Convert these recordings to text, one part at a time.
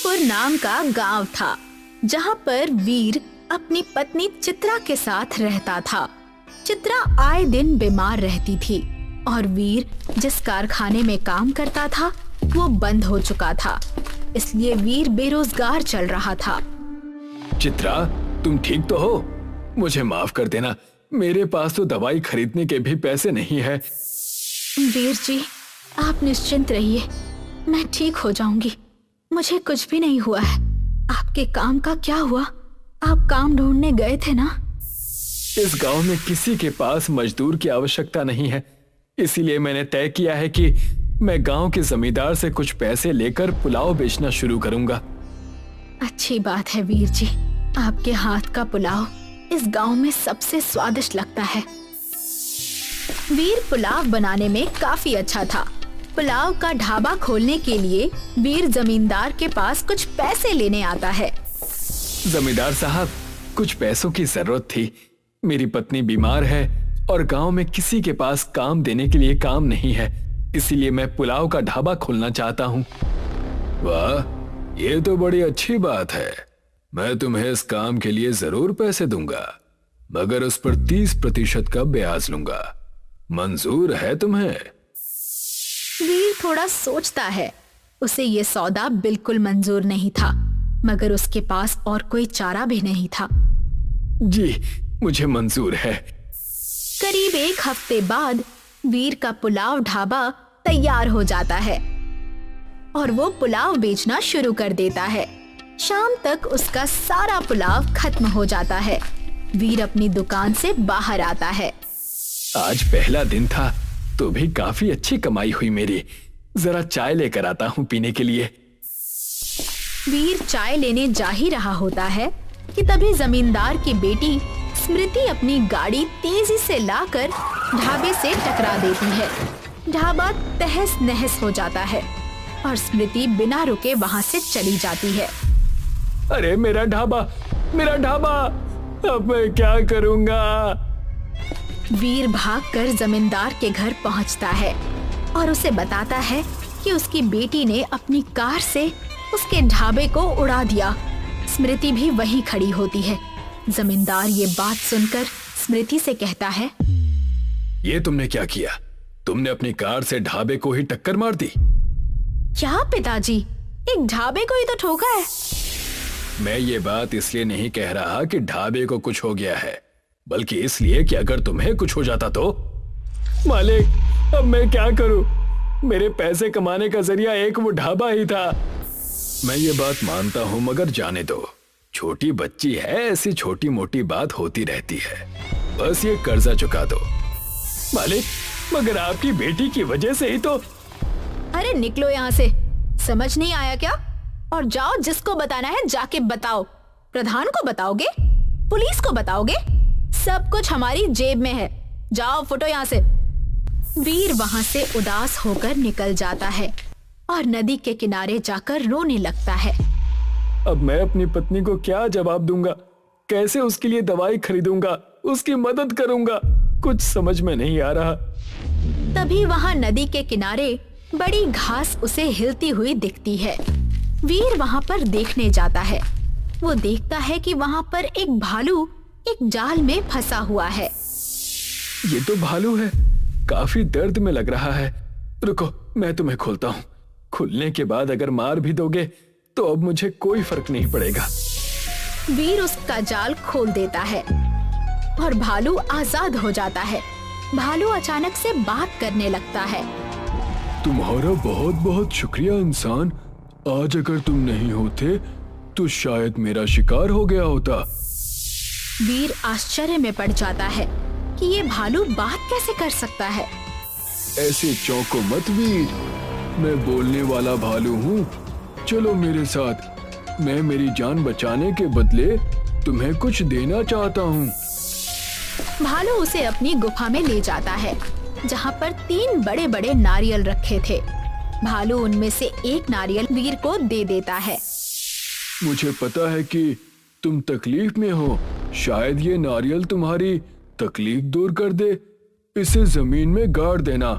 जयपुर नाम का गांव था, जहां पर वीर अपनी पत्नी चित्रा के साथ रहता था। चित्रा आए दिन बीमार रहती थी और वीर जिस कारखाने में काम करता था वो बंद हो चुका था, इसलिए वीर बेरोजगार चल रहा था। चित्रा, तुम ठीक तो हो? मुझे माफ कर देना, मेरे पास तो दवाई खरीदने के भी पैसे नहीं है। वीर जी, आप निश्चिंत रहिए, मैं ठीक हो जाऊंगी। मुझे कुछ भी नहीं हुआ है। आपके काम का क्या हुआ? आप काम ढूंढने गए थे ना? इस गांव में किसी के पास मजदूर की आवश्यकता नहीं है, इसीलिए मैंने तय किया है कि मैं गांव के जमींदार से कुछ पैसे लेकर पुलाव बेचना शुरू करूंगा। अच्छी बात है वीर जी, आपके हाथ का पुलाव इस गांव में सबसे स्वादिष्ट लगता है। वीर पुलाव बनाने में काफी अच्छा था। पुलाव का ढाबा खोलने के लिए वीर जमींदार के पास कुछ पैसे लेने आता है। जमींदार साहब, कुछ पैसों की जरूरत थी। मेरी पत्नी बीमार है और गांव में किसी के पास काम देने के लिए काम नहीं है, इसीलिए मैं पुलाव का ढाबा खोलना चाहता हूँ। वाह, ये तो बड़ी अच्छी बात है। मैं तुम्हें इस काम के लिए जरूर पैसे दूंगा, मगर उस पर 30% का ब्याज लूंगा। मंजूर है तुम्हें? वीर थोड़ा सोचता है। उसे ये सौदा बिल्कुल मंजूर नहीं था, मगर उसके पास और कोई चारा भी नहीं था। जी, मुझे मंजूर है। करीब 1 हफ्ते बाद वीर का पुलाव ढाबा तैयार हो जाता है और वो पुलाव बेचना शुरू कर देता है। शाम तक उसका सारा पुलाव खत्म हो जाता है। वीर अपनी दुकान से बाहर आता है। आज पहला दिन था तो भी काफी अच्छी कमाई हुई मेरी। जरा चाय लेकर आता हूँ पीने के लिए। वीर चाय लेने जा ही रहा होता है कि तभी जमींदार की बेटी स्मृति अपनी गाड़ी तेजी से लाकर ढाबे से टकरा देती है। ढाबा तहस नहस हो जाता है और स्मृति बिना रुके वहां से चली जाती है। अरे मेरा ढाबा, मेरा ढाबा, अब मैं क्या करूंगा? वीर भागकर जमींदार के घर पहुंचता है और उसे बताता है कि उसकी बेटी ने अपनी कार से उसके ढाबे को उड़ा दिया। स्मृति भी वहीं खड़ी होती है। जमींदार ये बात सुनकर स्मृति से कहता है, ये तुमने क्या किया? तुमने अपनी कार से ढाबे को ही टक्कर मार दी। क्या पिताजी, एक ढाबे को ही तो ठोका है। मैं ये बात इसलिए नहीं कह रहा कि ढाबे को कुछ हो गया है, बल्कि इसलिए कि अगर तुम्हें कुछ हो जाता तो। मालिक, अब मैं क्या करूं? मेरे पैसे कमाने का जरिया एक वो ढाबा ही था। मैं ये बात मानता हूं, मगर जाने दो। छोटी बच्ची है, ऐसी छोटी मोटी बात होती रहती है। बस ये कर्जा चुका दो। मालिक, मगर आपकी बेटी की वजह से ही तो। अरे निकलो यहाँ से, समझ नहीं आया क्या? और जाओ, जिसको बताना है जाके बताओ। प्रधान को बताओगे? पुलिस को बताओगे? सब कुछ हमारी जेब में है। जाओ, फुटो यहाँ से। वीर वहां से उदास होकर निकल जाता है और नदी के किनारे जाकर रोने लगता है। अब मैं अपनी पत्नी को क्या जवाब दूंगा? कैसे उसके लिए दवाई खरीदूंगा, उसकी मदद करूंगा? कुछ समझ में नहीं आ रहा। तभी वहां नदी के किनारे बड़ी घास उसे हिलती हुई दिखती है। वीर वहां पर देखने जाता है। वो देखता है कि वहां पर एक भालू एक जाल में फंसा हुआ है। ये तो भालू है, काफी दर्द में लग रहा है। रुको, मैं तुम्हें खोलता हूँ। खुलने के बाद अगर मार भी दोगे तो अब मुझे कोई फर्क नहीं पड़ेगा। वीर उसका जाल खोल देता है और भालू आजाद हो जाता है। भालू अचानक से बात करने लगता है। तुम्हारा बहुत बहुत शुक्रिया इंसान। आज अगर तुम नहीं होते तो शायद मेरा शिकार हो गया होता। वीर आश्चर्य में पड़ जाता है कि ये भालू बात कैसे कर सकता है। ऐसे चौंको मत वीर, मैं बोलने वाला भालू हूँ। चलो मेरे साथ, मैं मेरी जान बचाने के बदले तुम्हें कुछ देना चाहता हूँ। भालू उसे अपनी गुफा में ले जाता है, जहाँ पर 3 बड़े बड़े नारियल रखे थे। भालू उनमें से एक नारियल वीर को दे देता है। मुझे पता है कि तुम तकलीफ में हो, शायद ये नारियल तुम्हारी तकलीफ दूर कर दे। इसे जमीन में गाड़ देना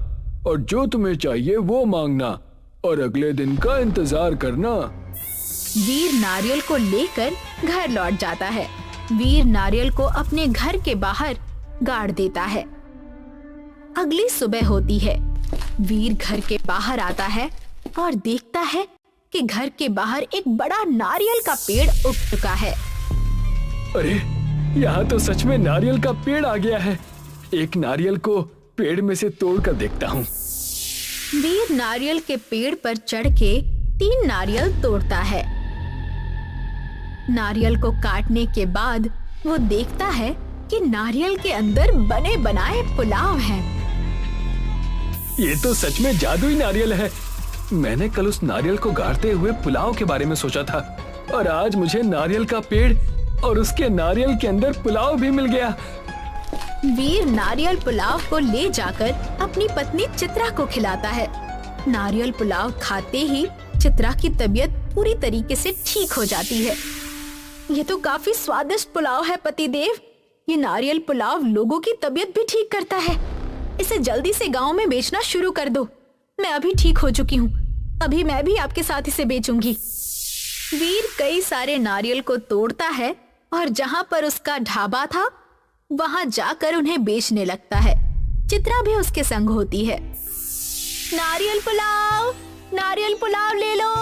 और जो तुम्हें चाहिए वो मांगना और अगले दिन का इंतजार करना। वीर नारियल को लेकर घर लौट जाता है। वीर नारियल को अपने घर के बाहर गाड़ देता है। अगली सुबह होती है। वीर घर के बाहर आता है और देखता है कि घर के बाहर एक बड़ा नारियल का पेड़ उग चुका है। अरे, यहाँ तो सच में नारियल का पेड़ आ गया है। एक नारियल को पेड़ में से तोड़कर देखता हूँ। वीर नारियल के पेड़ पर चढ़ के 3 नारियल तोड़ता है। नारियल को काटने के बाद वो देखता है कि नारियल के अंदर बने बनाए पुलाव हैं। ये तो सच में जादुई नारियल है। मैंने कल उस नारियल को गाड़ते हुए पुलाव के बारे में सोचा था और आज मुझे नारियल का पेड़ और उसके नारियल के अंदर पुलाव भी मिल गया। वीर नारियल पुलाव को ले जाकर अपनी पत्नी चित्रा को खिलाता है। नारियल पुलाव खाते ही चित्रा की तबीयत पूरी तरीके से ठीक हो जाती है। ये तो काफी स्वादिष्ट पुलाव है पतिदेव। ये नारियल पुलाव लोगों की तबीयत भी ठीक करता है। इसे जल्दी से गांव में बेचना शुरू कर दो। मैं अभी ठीक हो चुकी हूँ, अभी मैं भी आपके साथ इसे बेचूंगी। वीर कई सारे नारियल को तोड़ता है और जहाँ पर उसका ढाबा था वहां जाकर उन्हें बेचने लगता है। चित्रा भी उसके संग होती है। नारियल पुलाव ले लो।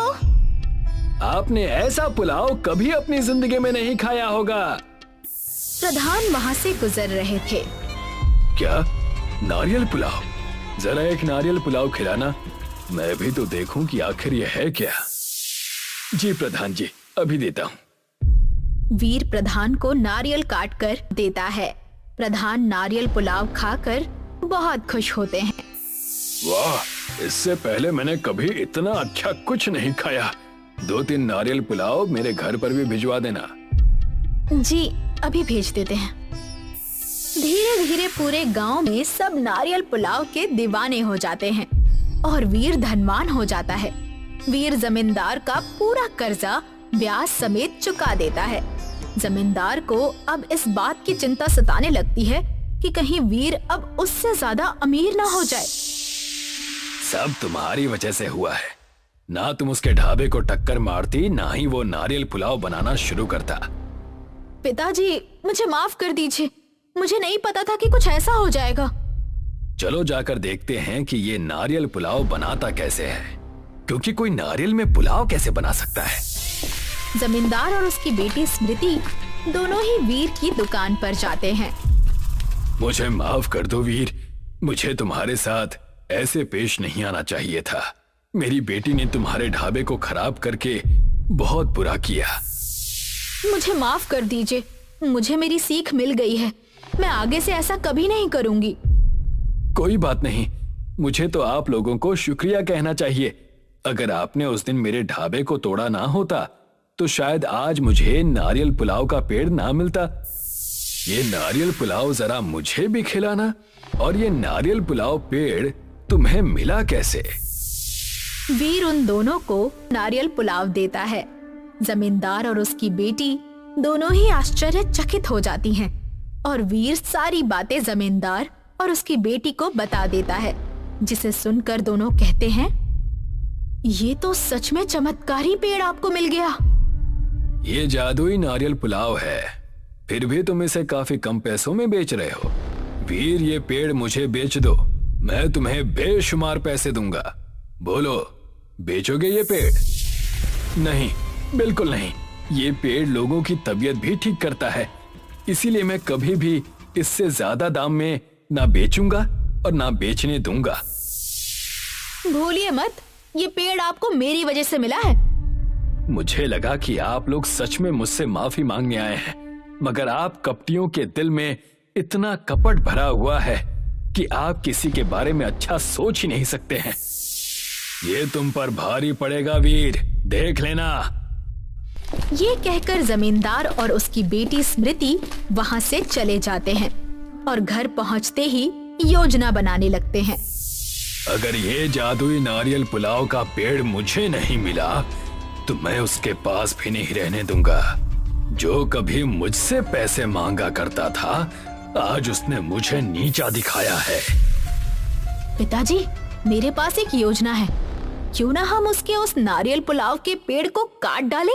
आपने ऐसा पुलाव कभी अपनी जिंदगी में नहीं खाया होगा। प्रधान वहां से गुजर रहे थे। क्या? नारियल पुलाव? जरा एक नारियल पुलाव खिलाना, मैं भी तो देखूं कि आखिर ये है क्या। जी प्रधान जी, अभी देता हूँ। वीर प्रधान को नारियल काट कर देता है। प्रधान नारियल पुलाव खाकर बहुत खुश होते हैं। वाह, इससे पहले मैंने कभी इतना अच्छा कुछ नहीं खाया। 2-3 नारियल पुलाव मेरे घर पर भी भिजवा देना। जी, अभी भेज देते हैं। धीरे धीरे पूरे गांव में सब नारियल पुलाव के दीवाने हो जाते हैं और वीर धनवान हो जाता है। वीर जमींदार का पूरा कर्जा ब्याज समेत चुका देता है। जमींदार को अब इस बात की चिंता सताने लगती है कि कहीं वीर अब उससे ज्यादा अमीर ना हो जाए। सब तुम्हारी वजह से हुआ है। ना तुम उसके ढाबे को टक्कर मारती, ना ही वो नारियल पुलाव बनाना शुरू करता। पिताजी, मुझे माफ कर दीजिए। मुझे नहीं पता था कि कुछ ऐसा हो जाएगा। चलो जाकर देखते हैं कि ये नारियल पुलाव बनाता कैसे है, क्योंकि कोई नारियल में पुलाव कैसे बना सकता है। जमींदार और उसकी बेटी स्मृति दोनों ही वीर की दुकान पर जाते हैं। मुझे माफ कर दो वीर, मुझे तुम्हारे साथ ऐसे पेश नहीं आना चाहिए था। मेरी बेटी ने तुम्हारे ढाबे को खराब करके बहुत बुरा किया। मुझे माफ कर दीजिए, मुझे मेरी सीख मिल गई है। मैं आगे से ऐसा कभी नहीं करूंगी। कोई बात नहीं, मुझे तो आप लोगों को शुक्रिया कहना चाहिए। अगर आपने उस दिन मेरे ढाबे को तोड़ा ना होता तो शायद आज मुझे नारियल पुलाव का पेड़ ना मिलता। ये नारियल पुलाव जरा मुझे भी खिलाना। और ये नारियल पुलाव पेड़ तुम्हें मिला कैसे? वीर उन दोनों को नारियल पुलाव देता है। जमींदार और उसकी बेटी दोनों ही आश्चर्यचकित हो जाती हैं और वीर सारी बातें जमींदार और उसकी बेटी को बता देता है, जिसे सुनकर दोनों कहते हैं, ये तो सच में चमत्कारी पेड़ आपको मिल गया। ये जादुई नारियल पुलाव है, फिर भी तुम इसे काफी कम पैसों में बेच रहे हो। वीर, ये पेड़ मुझे बेच दो, मैं तुम्हें बेशुमार पैसे दूंगा। बोलो, बेचोगे ये पेड़? नहीं, बिल्कुल नहीं। ये पेड़ लोगों की तबीयत भी ठीक करता है, इसीलिए मैं कभी भी इससे ज्यादा दाम में ना बेचूंगा और ना बेचने दूंगा। भूलिए मत, ये पेड़ आपको मेरी वजह से मिला है। मुझे लगा कि आप लोग सच में मुझसे माफी मांगने आए हैं, मगर आप कपटियों के दिल में इतना कपट भरा हुआ है कि आप किसी के बारे में अच्छा सोच ही नहीं सकते हैं। ये तुम पर भारी पड़ेगा वीर, देख लेना। ये कहकर जमींदार और उसकी बेटी स्मृति वहां से चले जाते हैं और घर पहुंचते ही योजना बनाने लगते हैं। अगर ये जादुई नारियल पुलाव का पेड़ मुझे नहीं मिला तो मैं उसके पास भी नहीं रहने दूंगा। जो कभी मुझसे पैसे मांगा करता था, आज उसने मुझे नीचा दिखाया है। पिताजी, मेरे पास एक योजना है। क्यों ना हम उसके उस नारियल पुलाव के पेड़ को काट डालें?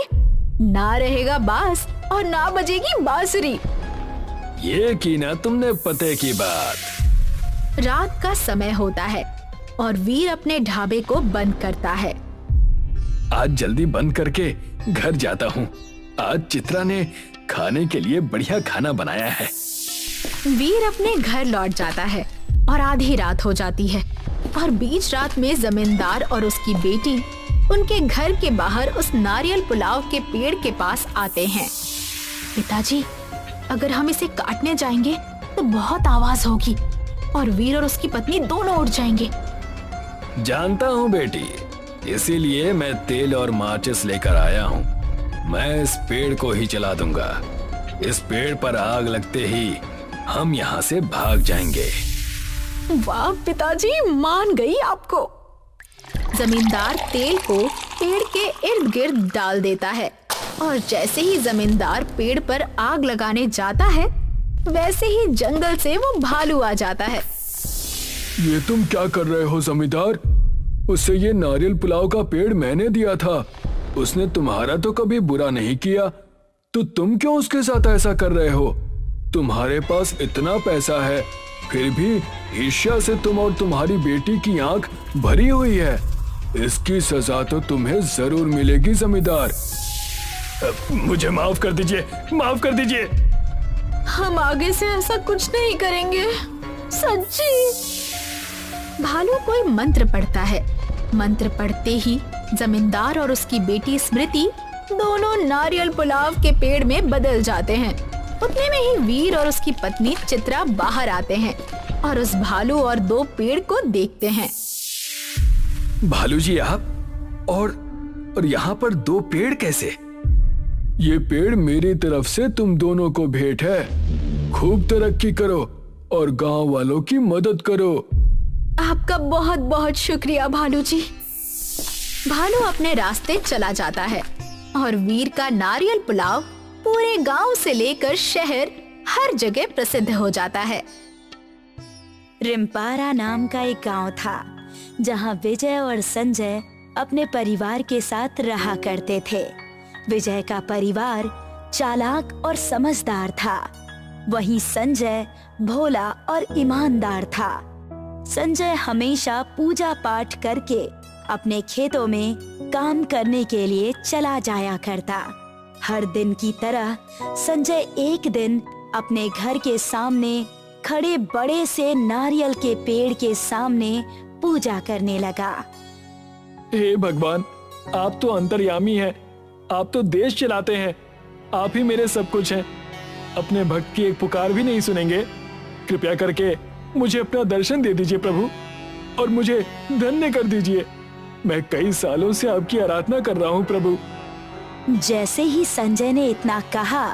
ना रहेगा बांस और ना बजेगी बांसुरी। ये की ना तुमने पते की बात। रात का समय होता है और वीर अपने ढाबे को बंद करता है। आज जल्दी बंद करके घर जाता हूँ। आज चित्रा ने खाने के लिए बढ़िया खाना बनाया है। वीर अपने घर लौट जाता है और आधी रात हो जाती है और बीच रात में जमींदार और उसकी बेटी उनके घर के बाहर उस नारियल पुलाव के पेड़ के पास आते हैं। पिताजी, अगर हम इसे काटने जाएंगे तो बहुत आवाज होगी और वीर और उसकी पत्नी दोनों उठ जाएंगे। जानता हूँ बेटी, इसीलिए मैं तेल और माचिस लेकर आया हूँ। मैं इस पेड़ को ही जला दूंगा। इस पेड़ पर आग लगते ही हम यहाँ से भाग जाएंगे। वाह पिताजी, मान गई आपको। जमींदार तेल को पेड़ के इर्द गिर्द डाल देता है और जैसे ही जमींदार पेड़ पर आग लगाने जाता है वैसे ही जंगल से वो भालू आ जाता है। ये तुम क्या कर रहे हो जमींदार? उससे ये नारियल पुलाव का पेड़ मैंने दिया था। उसने तुम्हारा तो कभी बुरा नहीं किया, तो तुम क्यों उसके साथ ऐसा कर रहे हो? तुम्हारे पास इतना पैसा है, फिर भी ईर्ष्या से तुम और तुम्हारी बेटी की आंख भरी हुई है। इसकी सजा तो तुम्हें जरूर मिलेगी जमींदार। मुझे माफ कर दीजिए, माफ कर दीजिए। हम आगे से ऐसा कुछ नहीं करेंगे, सच्ची। भालू कोई मंत्र पढ़ता है। मंत्र पढ़ते ही जमींदार और उसकी बेटी स्मृति दोनों नारियल पुलाव के पेड़ में बदल जाते हैं। उतने में ही वीर और उसकी पत्नी चित्रा बाहर आते हैं और उस भालू और दो पेड़ को देखते हैं। भालू जी आप और यहाँ पर दो पेड़ कैसे? ये पेड़ मेरी तरफ से तुम दोनों को भेंट है। खूब तरक्की करो और गांव वालों की मदद करो। आपका बहुत बहुत शुक्रिया भालू जी। भालू अपने रास्ते चला जाता है और वीर का नारियल पुलाव पूरे गांव से लेकर शहर हर जगह प्रसिद्ध हो जाता है। रिम्पारा नाम का एक गांव था जहां विजय और संजय अपने परिवार के साथ रहा करते थे। विजय का परिवार चालाक और समझदार था, वहीं संजय भोला और ईमानदार था। संजय हमेशा पूजा पाठ करके अपने खेतों में काम करने के लिए चला जाया करता। हर दिन की तरह संजय एक दिन अपने घर के सामने खड़े बड़े से नारियल के पेड़ के सामने पूजा करने लगा। हे भगवान, आप तो अंतर्यामी हैं, आप तो देश चलाते हैं, आप ही मेरे सब कुछ हैं। अपने भक्त की एक पुकार भी नहीं सुनेंगे? कृपया करके मुझे अपना दर्शन दे दीजिए प्रभु और मुझे धन्य कर दीजिए। मैं कई सालों से आपकी आराधना कर रहा हूँ प्रभु। जैसे ही संजय ने इतना कहा,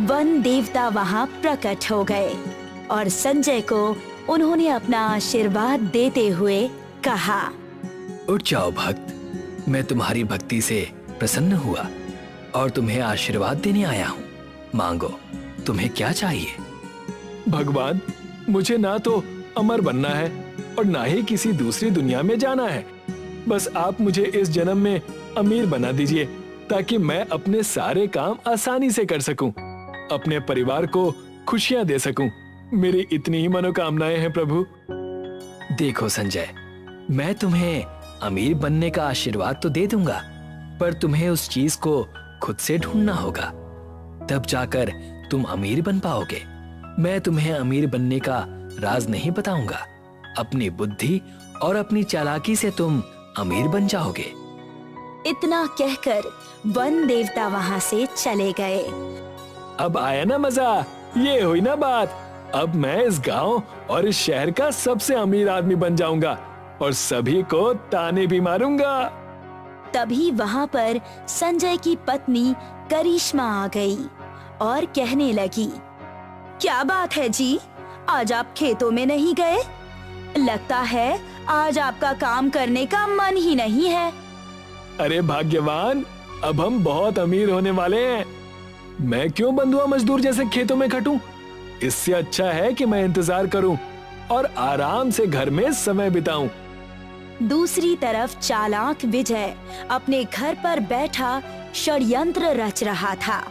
वन देवता वहां प्रकट हो गए और संजय को उन्होंने अपना आशीर्वाद देते हुए कहा, उठ जाओ भक्त, मैं तुम्हारी भक्ति से प्रसन्न हुआ और तुम्हें आशीर्वाद देने आया हूँ। मांगो, तुम्हें क्या चाहिए? भगवान, मुझे ना तो अमर बनना है और ना ही किसी दूसरी दुनिया में जाना है। बस आप मुझे इस जन्म में अमीर बना दीजिए ताकि मैं अपने सारे काम आसानी से कर सकूं, अपने परिवार को खुशियां दे सकूं। मेरी इतनी ही मनोकामनाएं हैं प्रभु। देखो संजय, मैं तुम्हें अमीर बनने का आशीर्वाद तो दे दूंगा, पर तुम्हें उस चीज को खुद से ढूंढना होगा, तब जाकर तुम अमीर बन पाओगे। मैं तुम्हें अमीर बनने का राज नहीं बताऊंगा। अपनी बुद्धि और अपनी चालाकी से तुम अमीर बन जाओगे। इतना कहकर वन देवता वहां से चले गए। अब आया ना मजा, ये हुई ना बात। अब मैं इस गांव और इस शहर का सबसे अमीर आदमी बन जाऊंगा और सभी को ताने भी मारूंगा। तभी वहां पर संजय की पत्नी करिश्मा आ गई और कहने लगी, क्या बात है जी, आज आप खेतों में नहीं गए? लगता है आज आपका काम करने का मन ही नहीं है। अरे भाग्यवान, अब हम बहुत अमीर होने वाले हैं। मैं क्यों बंधुआ मजदूर जैसे खेतों में खटूं? इससे अच्छा है कि मैं इंतजार करूं और आराम से घर में समय बिताऊं। दूसरी तरफ चालाक विजय अपने घर पर बैठा षड्यंत्र रच रहा था।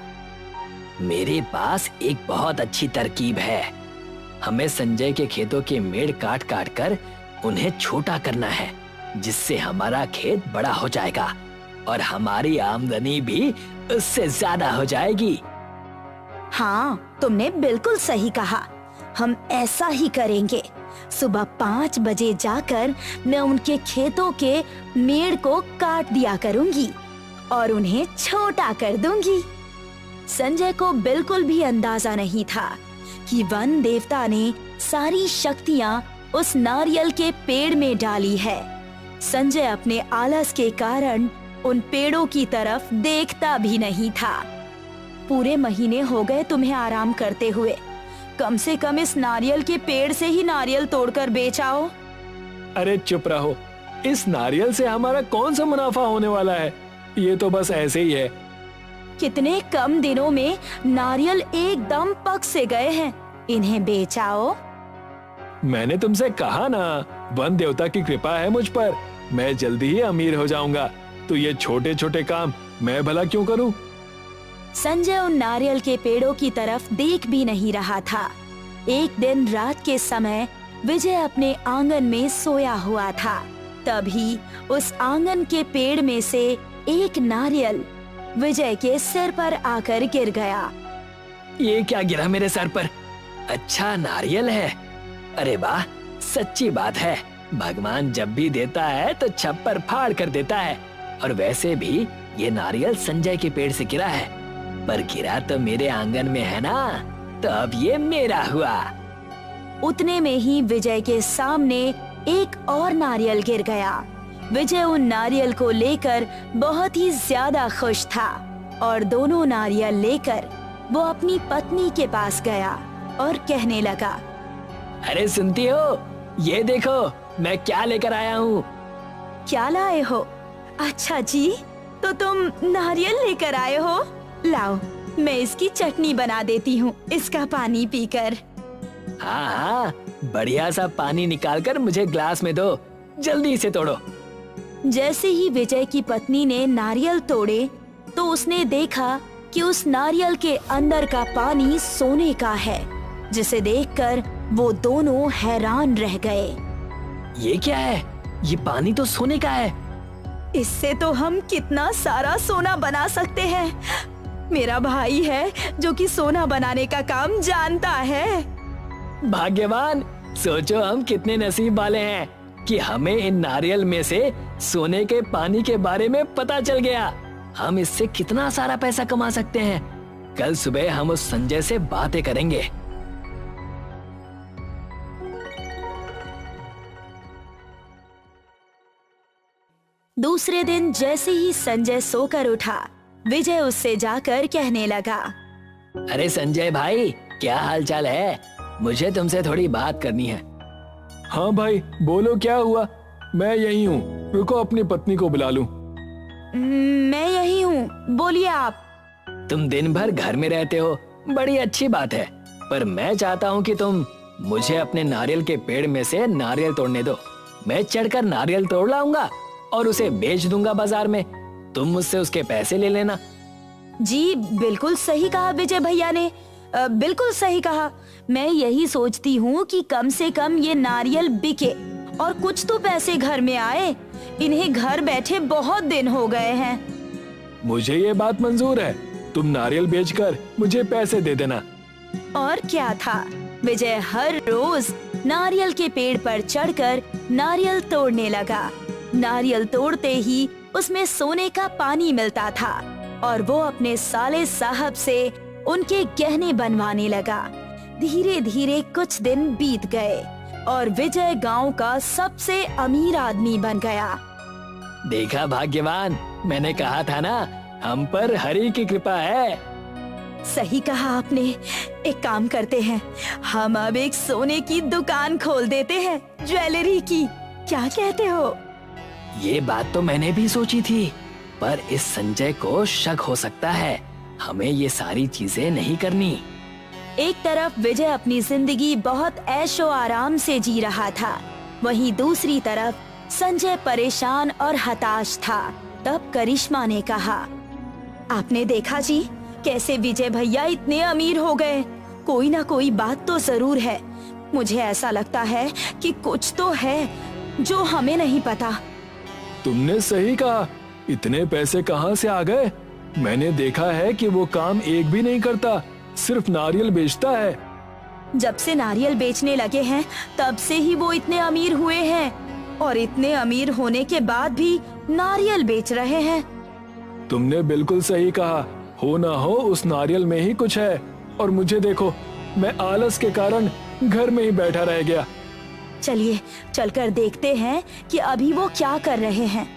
मेरे पास एक बहुत अच्छी तरकीब है। हमें संजय के खेतों के मेड़ काट काट कर उन्हें छोटा करना है, जिससे हमारा खेत बड़ा हो जाएगा और हमारी आमदनी भी उससे ज्यादा हो जाएगी। हाँ, तुमने बिल्कुल सही कहा। हम ऐसा ही करेंगे। सुबह 5 बजे जाकर मैं उनके खेतों के मेड़ को काट दिया करूंगी और उन्हें छोटा कर दूंगी। संजय को बिल्कुल भी अंदाजा नहीं था कि वन देवता ने सारी शक्तियां उस नारियल के पेड़ में डाली है। संजय अपने आलस के कारण उन पेड़ों की तरफ देखता भी नहीं था। पूरे महीने हो गए तुम्हें आराम करते हुए। कम से कम इस नारियल के पेड़ से ही नारियल तोड़कर बेच आओ। अरे चुप रहो, इस नारियल से हमारा कौन सा मुनाफा होने वाला है? ये तो बस ऐसे ही है। कितने कम दिनों में नारियल एकदम पक से गए हैं, इन्हें बेच आओ। मैंने तुमसे कहा ना, वन देवता की कृपा है मुझ पर, मैं जल्दी ही अमीर हो जाऊंगा। तो ये छोटे छोटे काम मैं भला क्यों करूं? संजय उन नारियल के पेड़ों की तरफ देख भी नहीं रहा था। एक दिन रात के समय विजय अपने आंगन में सोया हुआ था। तभी उस आंगन के पेड़ में से एक नारियल विजय के सिर पर आकर गिर गया। ये क्या गिरा मेरे सर पर? अच्छा नारियल है। अरे वाह, सच्ची बात है। भगवान जब भी देता है तो छप्पर फाड़ कर देता है। और वैसे भी ये नारियल संजय के पेड़ से गिरा है, पर गिरा तो मेरे आंगन में है ना, तो अब ये मेरा हुआ। उतने में ही विजय के सामने एक और नारियल गिर गया। विजय उन नारियल को लेकर बहुत ही ज्यादा खुश था और दोनों नारियल लेकर वो अपनी पत्नी के पास गया और कहने लगा, अरे सुनती हो, ये देखो मैं क्या लेकर आया हूँ। क्या लाए हो? अच्छा जी, तो तुम नारियल लेकर आए हो? लाओ, मैं इसकी चटनी बना देती हूँ, इसका पानी पीकर। हाँ हाँ, बढ़िया सा पानी निकालकर मुझे ग्लास में दो, जल्दी से तोड़ो। जैसे ही विजय की पत्नी ने नारियल तोड़े तो उसने देखा कि उस नारियल के अंदर का पानी सोने का है, जिसे देखकर वो दोनों हैरान रह गए। ये क्या है? ये पानी तो सोने का है। इससे तो हम कितना सारा सोना बना सकते हैं। मेरा भाई है जो कि सोना बनाने का काम जानता है। भाग्यवान, सोचो हम कितने नसीब वाले हैं कि हमें इन नारियल में से सोने के पानी के बारे में पता चल गया। हम इससे कितना सारा पैसा कमा सकते हैं। कल सुबह हम उस संजय से बातें करेंगे। दूसरे दिन जैसे ही संजय सोकर उठा, विजय उससे जाकर कहने लगा, अरे संजय भाई, क्या हालचाल है? मुझे तुमसे थोड़ी बात करनी है। हाँ भाई, बोलो क्या हुआ? मैं यही हूँ, रुको अपनी पत्नी को बुला लूं। मैं यही हूँ, बोलिए आप। तुम दिन भर घर में रहते हो, बड़ी अच्छी बात है, पर मैं चाहता हूँ कि तुम मुझे अपने नारियल के पेड़ में से नारियल तोड़ने दो। मैं चढ़कर नारियल तोड़ लाऊंगा और उसे बेच दूंगा बाजार में। तुम मुझसे उसके पैसे ले लेना। जी बिल्कुल सही कहा विजय भैया ने, बिल्कुल सही कहा। मैं यही सोचती हूँ कि कम से कम ये नारियल बिके और कुछ तो पैसे घर में आए। इन्हें घर बैठे बहुत दिन हो गए हैं। मुझे ये बात मंजूर है, तुम नारियल बेचकर मुझे पैसे दे देना। और क्या था, विजय हर रोज नारियल के पेड़ पर चढ़कर नारियल तोड़ने लगा। नारियल तोड़ते ही उसमें सोने का पानी मिलता था और वो अपने साले साहब से उनके गहने बनवाने लगा। धीरे धीरे कुछ दिन बीत गए और विजय गांव का सबसे अमीर आदमी बन गया। देखा भाग्यवान, मैंने कहा था ना, हम पर हरि की कृपा है। सही कहा आपने। एक काम करते हैं, हम अब एक सोने की दुकान खोल देते हैं, ज्वेलरी की। क्या कहते हो? ये बात तो मैंने भी सोची थी, पर इस संजय को शक हो सकता है। हमें ये सारी चीजें नहीं करनी। एक तरफ विजय अपनी जिंदगी बहुत ऐशो आराम से जी रहा था, वहीं दूसरी तरफ संजय परेशान और हताश था। तब करिश्मा ने कहा, आपने देखा जी कैसे विजय भैया इतने अमीर हो गए। कोई ना कोई बात तो जरूर है। मुझे ऐसा लगता है कि कुछ तो है जो हमें नहीं पता। तुमने सही कहा, इतने पैसे कहाँ से आ गए? मैंने देखा है कि वो काम एक भी नहीं करता, सिर्फ नारियल बेचता है। जब से नारियल बेचने लगे हैं तब से ही वो इतने अमीर हुए हैं, और इतने अमीर होने के बाद भी नारियल बेच रहे हैं। तुमने बिल्कुल सही कहा, हो ना हो उस नारियल में ही कुछ है। और मुझे देखो, मैं आलस के कारण घर में ही बैठा रह गया। चलिए चलकर देखते हैं कि अभी वो क्या कर रहे हैं।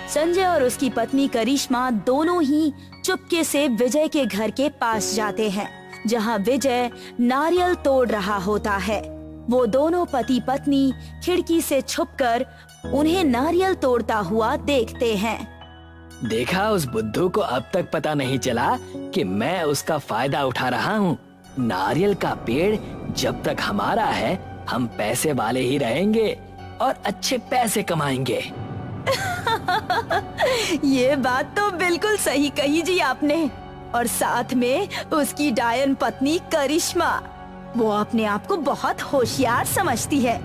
संजय और उसकी पत्नी करिश्मा दोनों ही चुपके से विजय के घर के पास जाते हैं, जहां विजय नारियल तोड़ रहा होता है। वो दोनों पति पत्नी खिड़की से छुपकर उन्हें नारियल तोड़ता हुआ देखते हैं। देखा, उस बुद्धू को अब तक पता नहीं चला कि मैं उसका फायदा उठा रहा हूँ। नारियल का पेड़ जब तक हमारा है, हम पैसे वाले ही रहेंगे और अच्छे पैसे कमाएंगे। ये बात तो बिल्कुल सही कही जी आपने। और साथ में उसकी डायन पत्नी करिश्मा, वो अपने आप को बहुत होशियार समझती है।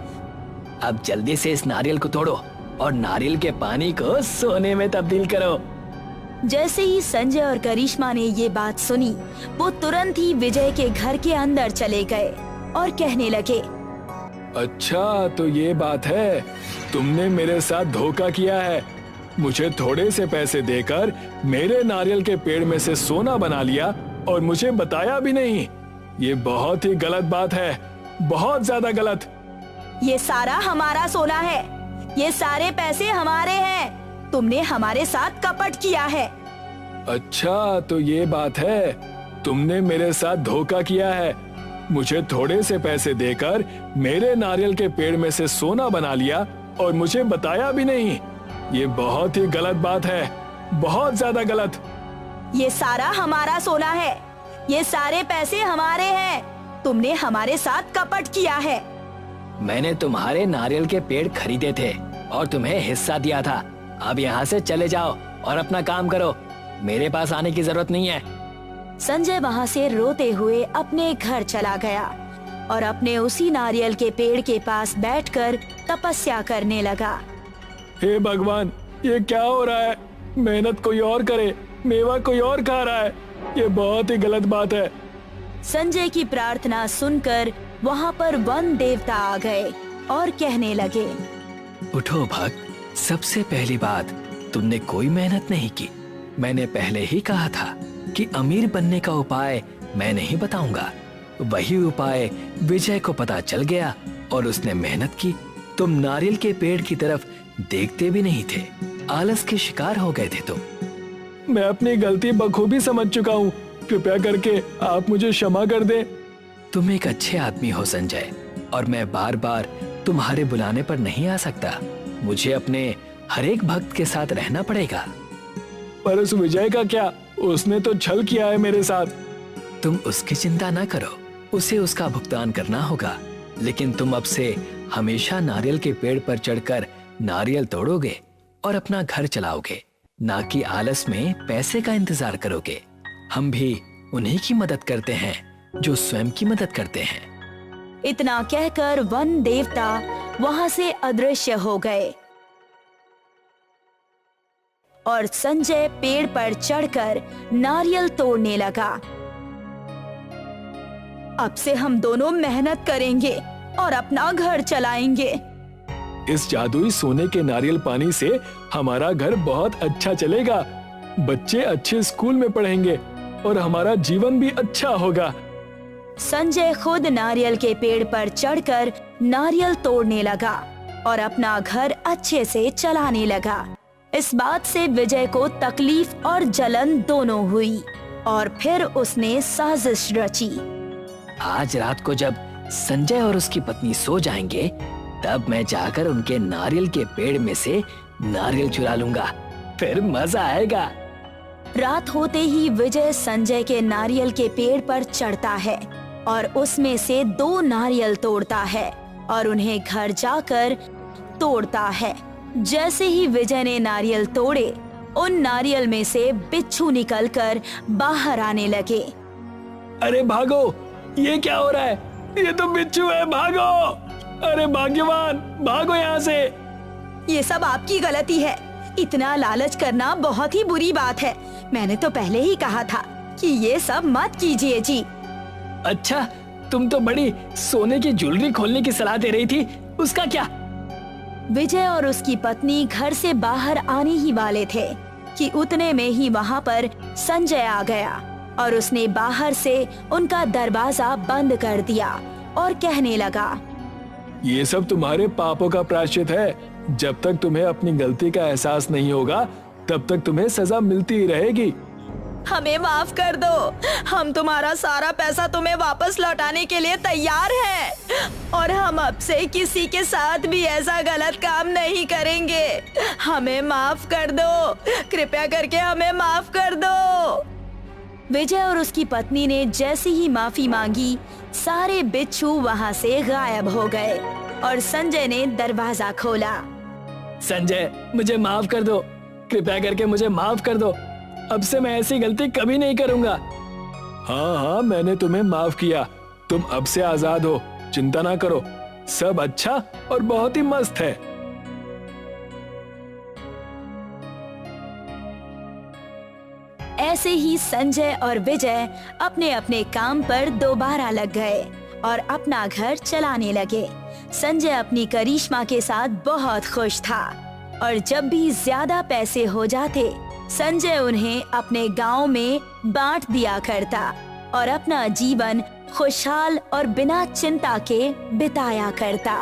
अब जल्दी से इस नारियल को तोड़ो और नारियल के पानी को सोने में तब्दील करो। जैसे ही संजय और करिश्मा ने ये बात सुनी, वो तुरंत ही विजय के घर के अंदर चले गए और कहने लगे, अच्छा तो ये बात है, तुमने मेरे साथ धोखा किया है। मुझे थोड़े से पैसे देकर मेरे नारियल के पेड़ में से सोना बना लिया और मुझे बताया भी नहीं। ये बहुत ही गलत बात है, बहुत ज्यादा गलत। ये सारा हमारा सोना है, ये सारे पैसे हमारे हैं। तुमने हमारे साथ कपट किया है। अच्छा तो ये बात है, तुमने मेरे साथ धोखा किया है। मुझे थोड़े से पैसे देकर मेरे नारियल के पेड़ में से सोना बना लिया और मुझे बताया भी नहीं। ये बहुत ही गलत बात है, बहुत ज्यादा गलत। ये सारा हमारा सोना है, ये सारे पैसे हमारे हैं। तुमने हमारे साथ कपट किया है। मैंने तुम्हारे नारियल के पेड़ खरीदे थे और तुम्हें हिस्सा दिया था। अब यहाँ से चले जाओ और अपना काम करो, मेरे पास आने की जरूरत नहीं है। संजय वहाँ से रोते हुए अपने घर चला गया और अपने उसी नारियल के पेड़ के पास बैठकर तपस्या करने लगा। हे भगवान, ये क्या हो रहा है? मेहनत कोई और करे, मेवा कोई और खा रहा है। ये बहुत ही गलत बात है। संजय की प्रार्थना सुनकर वहाँ पर वन देवता आ गए और कहने लगे, उठो भक्त, सबसे पहली बात, तुमने कोई मेहनत नहीं की। मैंने पहले ही कहा था कि अमीर बनने का उपाय मैं नहीं बताऊंगा। वही उपाय विजय को पता चल गया और उसने मेहनत की। तुम नारियल के पेड़ की तरफ देखते भी नहीं थे, आलस के शिकार हो गए थे तुम। मैं अपनी गलती बखूबी समझ चुका हूँ, कृपया करके आप मुझे क्षमा कर दें। तुम एक अच्छे आदमी हो संजय, और मैं बार बार तुम्हारे बुलाने पर नहीं आ सकता। मुझे अपने हर एक भक्त के साथ रहना पड़ेगा। पर उस विजय का क्या? उसने तो छल किया है मेरे साथ। तुम उसकी चिंता ना करो, उसे उसका भुगतान करना होगा। लेकिन तुम अब से हमेशा नारियल के पेड़ पर चढ़कर नारियल तोड़ोगे और अपना घर चलाओगे, ना कि आलस में पैसे का इंतजार करोगे। हम भी उन्हीं की मदद करते हैं जो स्वयं की मदद करते हैं। इतना कहकर वन देवता वहाँ से अदृश्य हो गए और संजय पेड़ पर चढ़कर नारियल तोड़ने लगा। अब से हम दोनों मेहनत करेंगे और अपना घर चलाएंगे। इस जादुई सोने के नारियल पानी से हमारा घर बहुत अच्छा चलेगा, बच्चे अच्छे स्कूल में पढ़ेंगे और हमारा जीवन भी अच्छा होगा। संजय खुद नारियल के पेड़ पर चढ़कर नारियल तोड़ने लगा और अपना घर अच्छे से चलाने लगा। इस बात से विजय को तकलीफ और जलन दोनों हुई और फिर उसने साजिश रची। आज रात को जब संजय और उसकी पत्नी सो जाएंगे, तब मैं जाकर उनके नारियल के पेड़ में से नारियल चुरा लूंगा, फिर मजा आएगा। रात होते ही विजय संजय के नारियल के पेड़ पर चढ़ता है और उसमें से 2 नारियल तोड़ता है और उन्हें घर जाकर तोड़ता है जैसे ही विजय ने नारियल तोड़े, उन नारियल में से बिच्छू निकलकर बाहर आने लगे। अरे भागो, ये क्या हो रहा है? ये तो बिच्छू है, भागो! अरे भाग्यवान, भागो यहाँ से! ये सब आपकी गलती है। इतना लालच करना बहुत ही बुरी बात है। मैंने तो पहले ही कहा था कि ये सब मत कीजिए जी। अच्छा, तुम तो बड़ी सोने की ज्वेलरी खोलने की सलाह दे रही थी, उसका क्या? विजय और उसकी पत्नी घर से बाहर आने ही वाले थे कि उतने में ही वहाँ पर संजय आ गया और उसने बाहर से उनका दरवाजा बंद कर दिया और कहने लगा, ये सब तुम्हारे पापों का प्रायश्चित है। जब तक तुम्हें अपनी गलती का एहसास नहीं होगा, तब तक तुम्हें सजा मिलती ही रहेगी। हमें माफ कर दो। हम तुम्हारा सारा पैसा तुम्हें वापस लौटाने के लिए तैयार हैं और हम अब से किसी के साथ भी ऐसा गलत काम नहीं करेंगे। हमें माफ कर दो, कृपया करके हमें माफ कर दो। विजय और उसकी पत्नी ने जैसे ही माफी मांगी, सारे बिच्छू वहाँ से गायब हो गए और संजय ने दरवाजा खोला। संजय, मुझे माफ कर दो, कृपया करके मुझे माफ कर दो। अब से मैं ऐसी गलती कभी नहीं करूंगा। हाँ हाँ, मैंने तुम्हें माफ किया। तुम अब से आजाद हो, चिंता ना करो। सब अच्छा और बहुत ही मस्त है। ऐसे ही संजय और विजय अपने अपने काम पर दोबारा लग गए और अपना घर चलाने लगे। संजय अपनी करिश्मा के साथ बहुत खुश था और जब भी ज्यादा पैसे हो जाते, संजय उन्हें अपने गांव में बांट दिया करता और अपना जीवन खुशहाल और बिना चिंता के बिताया करता।